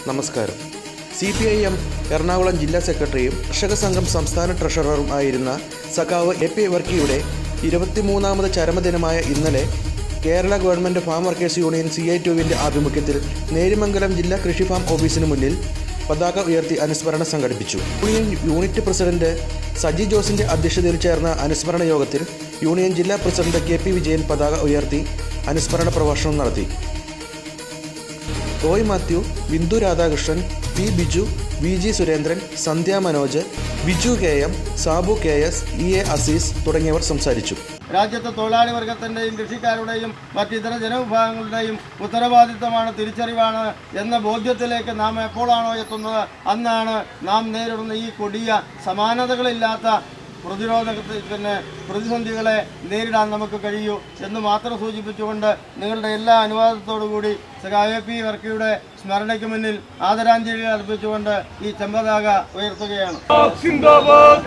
നമസ്കാരം. CPIM എറണാകുളം ജില്ലാ സെക്രട്ടറിയും കർഷക സംഘം സംസ്ഥാന ട്രഷററും ആയിരുന്ന സഖാവ് AP വർക്കിയുടെ 23ാമത് ചരമദിനമായ ഇന്നലെ Kerala government farm workers union CI2വിൻ്റെ ആഭിമുഖ്യത്തിൽ നേര്യമംഗലം ജില്ലാ കൃഷി ഫാം ഓഫീസിന് മുന്നിൽ പതാക ഉയർത്തി അനുസ്മരണം സംഘടിപ്പിച്ചു. യൂണിയൻ യൂണിറ്റ് പ്രസിഡന്റ് സജി ജോസിൻ്റെ അധ്യക്ഷതയിൽ ചേർന്ന അനുസ്മരണ യോഗത്തിൽ യൂണിയൻ ജില്ലാ പ്രസിഡന്റ് KP വിജയൻ പതാക ഉയർത്തി അനുസ്മരണ പ്രഭാഷണം നടത്തി. റോയ് മാത്യു, ബിന്ദു രാധാകൃഷ്ണൻ, P ബിജു, VG സുരേന്ദ്രൻ, സന്ധ്യ Manoj, Biju KM, Sabu KS, EA Azeez തുടങ്ങിയവർ സംസാരിച്ചു. രാജ്യത്തെ തൊഴിലാളി വർഗത്തിൻ്റെയും കൃഷിക്കാരുടെയും മറ്റിതര ജനവിഭാഗങ്ങളുടെയും ഉത്തരവാദിത്തമാണ്, തിരിച്ചറിവാണ് എന്ന ബോധ്യത്തിലേക്ക് നാം എപ്പോഴാണോ എത്തുന്നത് അന്നാണ് നാം നേരിടുന്ന ഈ കൊടിയ സമാനതകളില്ലാത്ത പ്രതിസന്ധികളെ നേരിടാൻ നമുക്ക് കഴിയൂ എന്ന് മാത്രം സൂചിപ്പിച്ചുകൊണ്ട് നിങ്ങളുടെ എല്ലാ അനുവാദത്തോടുകൂടി AP വർക്കിയുടെ സ്മരണയ്ക്ക് മുന്നിൽ ആദരാഞ്ജലി അർപ്പിച്ചുകൊണ്ട് ഈ ചെമ്പതാക ഉയർത്തുകയാണ്. സിന്ദാബാദ്.